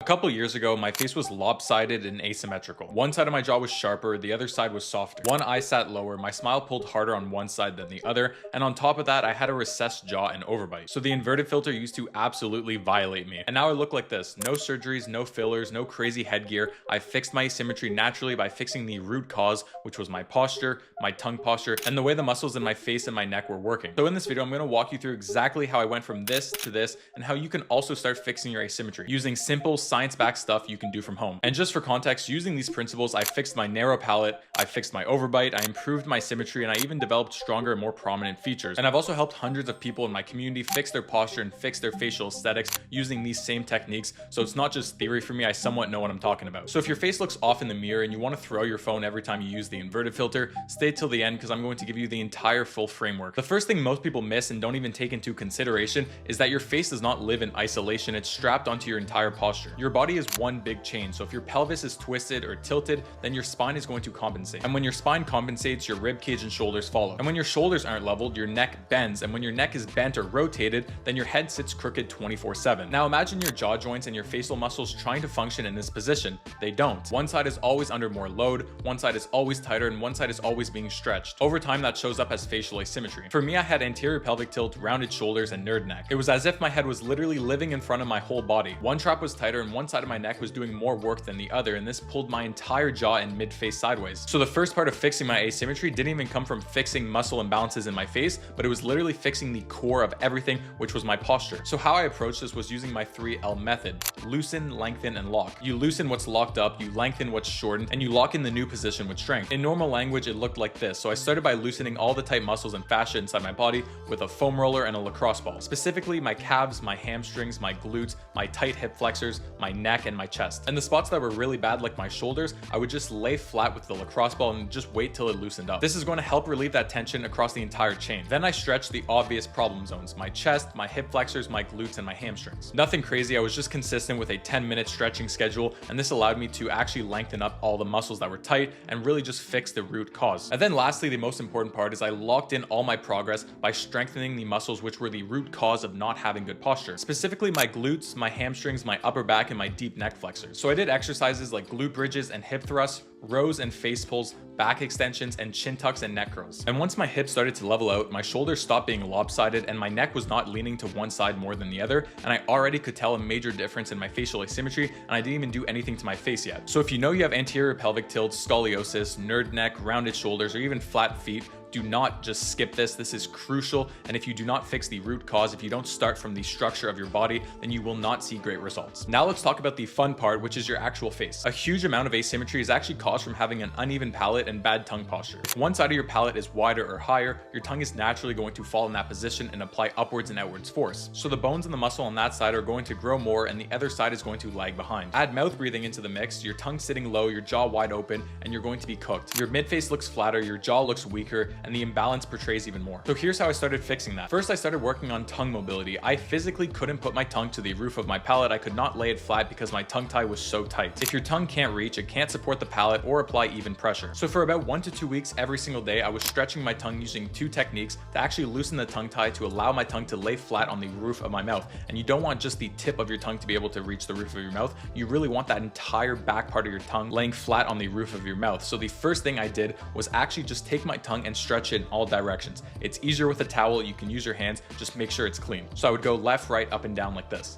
couple years ago, my face was lopsided and asymmetrical. One side of my jaw was sharper, the other side was softer. One eye sat lower, my smile pulled harder on one side than the other, and on top of that, I had a recessed jaw and overbite. So the inverted filter used to absolutely violate me. And now I look like this. No surgeries, no fillers, no crazy headgear. I fixed my asymmetry naturally by fixing the root cause, which was my posture, my tongue posture, and the way the muscles in my face and my neck were working. So in this video, I'm going to walk you through exactly how I went from this to this and how you can also start fixing your asymmetry using simple science-backed stuff you can do from home. And just for context, using these principles, I fixed my narrow palate, I fixed my overbite, I improved my symmetry, and I even developed stronger and more prominent features. And I've also helped hundreds of people in my community fix their posture and fix their facial aesthetics using these same techniques. So it's not just theory for me, I somewhat know what I'm talking about. So if your face looks off in the mirror and you want to throw your phone every time you use the inverted filter, stay till the end because I'm going to give you the entire full framework. The first thing most people miss and don't even take into consideration is that your face does not live in isolation. It's strapped onto your entire posture. Your body is one big chain. So if your pelvis is twisted or tilted, then your spine is going to compensate. And when your spine compensates, your rib cage and shoulders follow. And when your shoulders aren't leveled, your neck bends. And when your neck is bent or rotated, then your head sits crooked 24/7. Now imagine your jaw joints and your facial muscles trying to function in this position. They don't. One side is always under more load, one side is always tighter, and one side is always being stretched. Over time, that shows up as facial asymmetry. For me, I had anterior pelvic tilt, rounded shoulders, and nerd neck. It was as if my head was literally living in front of my whole body. One trap was tighter and one side of my neck was doing more work than the other, and this pulled my entire jaw and mid-face sideways. So the first part of fixing my asymmetry didn't even come from fixing muscle imbalances in my face, but it was literally fixing the core of everything, which was my posture. So how I approached this was using my 3L method: loosen, lengthen, and lock. You loosen what's locked up, you lengthen what's shortened, and you lock in the new position with strength. In normal language, it looked like this. So I started by loosening all the tight muscles and fascia inside my body with a foam roller and a lacrosse ball. Specifically my calves, my hamstrings, my glutes, my tight hip flexors, my neck, and my chest. And the spots that were really bad, like my shoulders, I would just lay flat with the lacrosse ball and just wait till it loosened up. This is going to help relieve that tension across the entire chain. Then I stretched the obvious problem zones: my chest, my hip flexors, my glutes, and my hamstrings. Nothing crazy, I was just consistent with a 10-minute stretching schedule, and this allowed me to actually lengthen up all the muscles that were tight and really just fix the root cause. And then lastly, the most important part is I locked in all my progress by strengthening the muscles which were the root cause of not having good posture. Specifically my glutes, my hamstrings, my upper back, and my deep neck flexors. So I did exercises like glute bridges and hip thrusts, rows and face pulls, back extensions, and chin tucks and neck curls. And once my hips started to level out, my shoulders stopped being lopsided and my neck was not leaning to one side more than the other, and I already could tell a major difference in my facial asymmetry, and I didn't even do anything to my face yet. So if you know you have anterior pelvic tilt, scoliosis, nerd neck, rounded shoulders, or even flat feet, do not just skip this. This is crucial. And if you do not fix the root cause, if you don't start from the structure of your body, then you will not see great results. Now let's talk about the fun part, which is your actual face. A huge amount of asymmetry is actually caused from having an uneven palate and bad tongue posture. If one side of your palate is wider or higher, your tongue is naturally going to fall in that position and apply upwards and outwards force. So the bones and the muscle on that side are going to grow more and the other side is going to lag behind. Add mouth breathing into the mix, your tongue sitting low, your jaw wide open, and you're going to be cooked. Your mid-face looks flatter, your jaw looks weaker, and the imbalance portrays even more. So here's how I started fixing that. First, I started working on tongue mobility. I physically couldn't put my tongue to the roof of my palate. I could not lay it flat because my tongue tie was so tight. If your tongue can't reach, it can't support the palate or apply even pressure. So for about 1 to 2 weeks every single day, I was stretching my tongue using 2 techniques to actually loosen the tongue tie to allow my tongue to lay flat on the roof of my mouth. And you don't want just the tip of your tongue to be able to reach the roof of your mouth. You really want that entire back part of your tongue laying flat on the roof of your mouth. So the first thing I did was actually just take my tongue and stretch it in all directions. It's easier with a towel, you can use your hands, just make sure it's clean. So I would go left, right, up and down like this.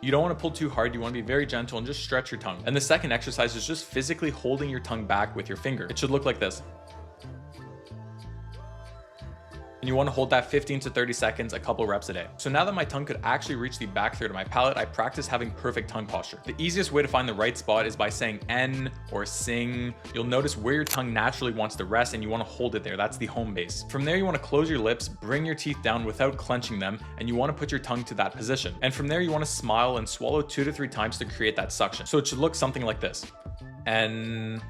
You don't want to pull too hard, you want to be very gentle and just stretch your tongue. And the second exercise is just physically holding your tongue back with your finger. It should look like this. And you want to hold that 15 to 30 seconds, a couple reps a day. So now that my tongue could actually reach the back third of my palate, I practice having perfect tongue posture. The easiest way to find the right spot is by saying N or sing. You'll notice where your tongue naturally wants to rest and you want to hold it there. That's the home base. From there, you want to close your lips, bring your teeth down without clenching them, and you want to put your tongue to that position. And from there, you want to smile and swallow 2 to 3 times to create that suction. So it should look something like this. N.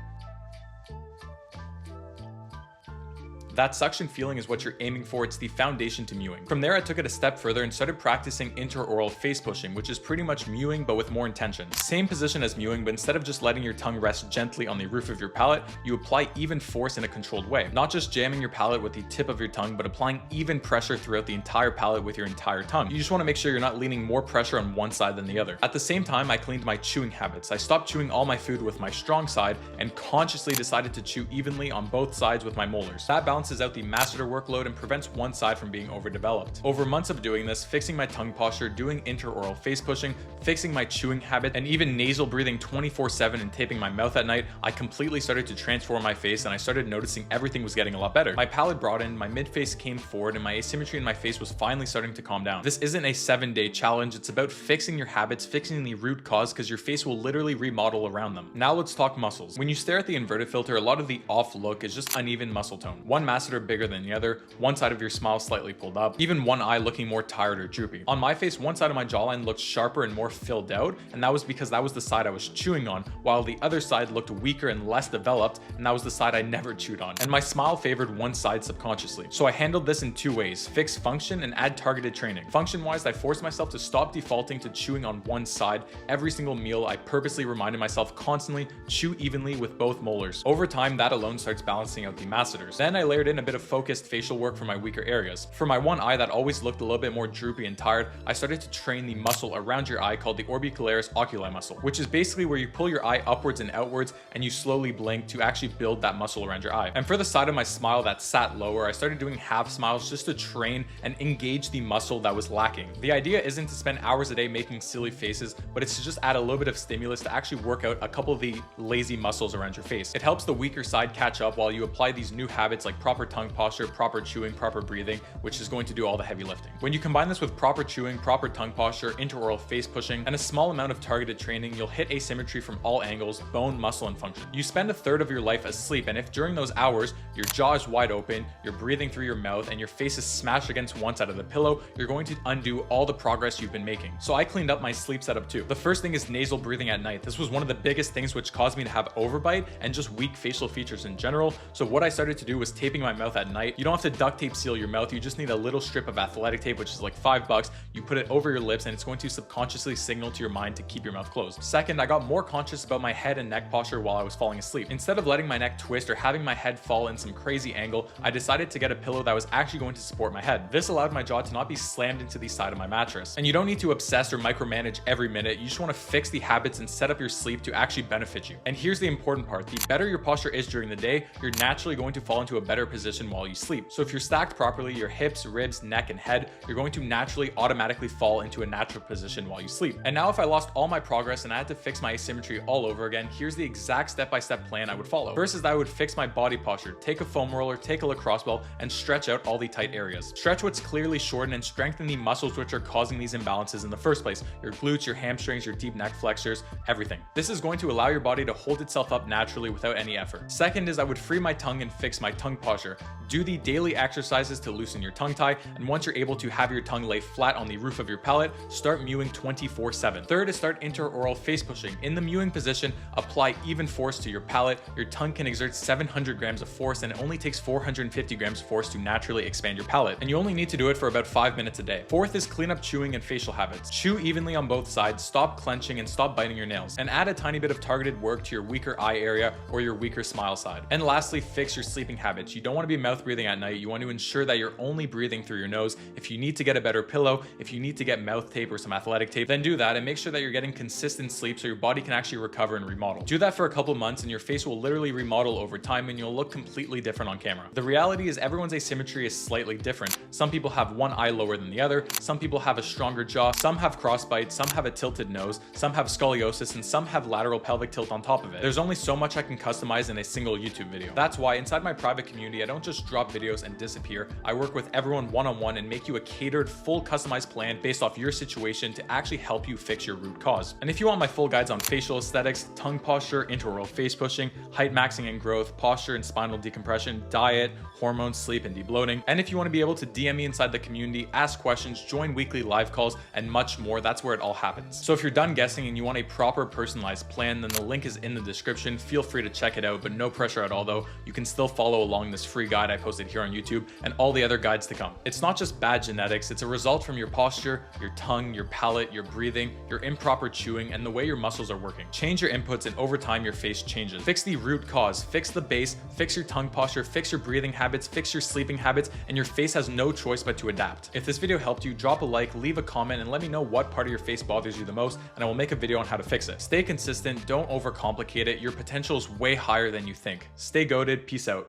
That suction feeling is what you're aiming for. It's the foundation to mewing. From there, I took it a step further and started practicing intraoral face pushing, which is pretty much mewing but with more intention. Same position as mewing, but instead of just letting your tongue rest gently on the roof of your palate, you apply even force in a controlled way. Not just jamming your palate with the tip of your tongue, but applying even pressure throughout the entire palate with your entire tongue. You just want to make sure you're not leaning more pressure on one side than the other. At the same time, I cleaned my chewing habits. I stopped chewing all my food with my strong side and consciously decided to chew evenly on both sides with my molars. That balances out the masseter workload and prevents one side from being overdeveloped. Over months of doing this, fixing my tongue posture, doing intraoral face pushing, fixing my chewing habit, and even nasal breathing 24/7 and taping my mouth at night, I completely started to transform my face and I started noticing everything was getting a lot better. My palate broadened, my mid-face came forward, and my asymmetry in my face was finally starting to calm down. This isn't a 7-day challenge. It's about fixing your habits, fixing the root cause, because your face will literally remodel around them. Now let's talk muscles. When you stare at the inverted filter, a lot of the off look is just uneven muscle tone. One masseter bigger than the other, one side of your smile slightly pulled up, even one eye looking more tired or droopy. On my face, one side of my jawline looked sharper and more filled out, and that was because that was the side I was chewing on, while the other side looked weaker and less developed, and that was the side I never chewed on. And my smile favored one side subconsciously. So I handled this in two ways: fix function and add targeted training. Function wise, I forced myself to stop defaulting to chewing on one side. Every single meal, I purposely reminded myself constantly, chew evenly with both molars. Over time, that alone starts balancing out the masseters. Then I layered in a bit of focused facial work for my weaker areas. For my one eye that always looked a little bit more droopy and tired, I started to train the muscle around your eye called the orbicularis oculi muscle, which is basically where you pull your eye upwards and outwards and you slowly blink to actually build that muscle around your eye. And for the side of my smile that sat lower, I started doing half smiles just to train and engage the muscle that was lacking. The idea isn't to spend hours a day making silly faces, but it's to just add a little bit of stimulus to actually work out a couple of the lazy muscles around your face. It helps the weaker side catch up while you apply these new habits like proper tongue posture, proper chewing, proper breathing, which is going to do all the heavy lifting. When you combine this with proper chewing, proper tongue posture, intraoral face pushing, and a small amount of targeted training, you'll hit asymmetry from all angles: bone, muscle, and function. You spend a third of your life asleep, and if during those hours your jaw is wide open, you're breathing through your mouth, and your face is smashed against one side of the pillow, you're going to undo all the progress you've been making. So I cleaned up my sleep setup too. The first thing is nasal breathing at night. This was one of the biggest things which caused me to have overbite and just weak facial features in general. So what I started to do was taping my mouth at night. You don't have to duct tape seal your mouth. You just need a little strip of athletic tape, which is like $5. You put it over your lips and it's going to subconsciously signal to your mind to keep your mouth closed. Second, I got more conscious about my head and neck posture while I was falling asleep. Instead of letting my neck twist or having my head fall in some crazy angle, I decided to get a pillow that was actually going to support my head. This allowed my jaw to not be slammed into the side of my mattress. And you don't need to obsess or micromanage every minute. You just want to fix the habits and set up your sleep to actually benefit you. And here's the important part: the better your posture is during the day, you're naturally going to fall into a better position while you sleep. So if you're stacked properly, your hips, ribs, neck, and head, you're going to naturally automatically fall into a natural position while you sleep. And now if I lost all my progress and I had to fix my asymmetry all over again, here's the exact step-by-step plan I would follow. First is that I would fix my body posture. Take a foam roller, take a lacrosse ball, and stretch out all the tight areas. Stretch what's clearly shortened and strengthen the muscles which are causing these imbalances in the first place: your glutes, your hamstrings, your deep neck flexors, everything. This is going to allow your body to hold itself up naturally without any effort. Second is I would free my tongue and fix my tongue posture. Do the daily exercises to loosen your tongue tie, and once you're able to have your tongue lay flat on the roof of your palate, start mewing 24/7. Third is start intraoral face pushing. In the mewing position, apply even force to your palate. Your tongue can exert 700 grams of force, and it only takes 450 grams of force to naturally expand your palate. And you only need to do it for about 5 minutes a day. Fourth is clean up chewing and facial habits. Chew evenly on both sides, stop clenching, and stop biting your nails. And add a tiny bit of targeted work to your weaker eye area or your weaker smile side. And lastly, fix your sleeping habits. You don't want to be mouth breathing at night. You want to ensure that you're only breathing through your nose. If you need to get a better pillow, if you need to get mouth tape or some athletic tape, then do that, and make sure that you're getting consistent sleep so your body can actually recover and remodel. Do that for a couple months and your face will literally remodel over time and you'll look completely different on camera. The reality is everyone's asymmetry is slightly different. Some people have one eye lower than the other, some people have a stronger jaw, some have crossbite, some have a tilted nose, some have scoliosis, and some have lateral pelvic tilt on top of it. There's only so much I can customize in a single YouTube video. That's why inside my private community, I don't just drop videos and disappear. I work with everyone one-on-one and make you a catered, full customized plan based off your situation to actually help you fix your root cause. And if you want my full guides on facial aesthetics, tongue posture, intraoral face pushing, height maxing and growth, posture and spinal decompression, diet, hormones, sleep, and debloating, and if you want to be able to DM me inside the community, ask questions, join weekly live calls, and much more, that's where it all happens. So if you're done guessing and you want a proper personalized plan, then the link is in the description. Feel free to check it out, but no pressure at all though. You can still follow along this free guide I posted here on YouTube and all the other guides to come. It's not just bad genetics, it's a result from your posture, your tongue, your palate, your breathing, your improper chewing, and the way your muscles are working. Change your inputs and over time your face changes. Fix the root cause, fix the base, fix your tongue posture, fix your breathing habits, fix your sleeping habits, and your face has no choice but to adapt. If this video helped you, drop a like, leave a comment, and let me know what part of your face bothers you the most, and I will make a video on how to fix it. Stay consistent, don't overcomplicate it. Your potential is way higher than you think. Stay goated, peace out.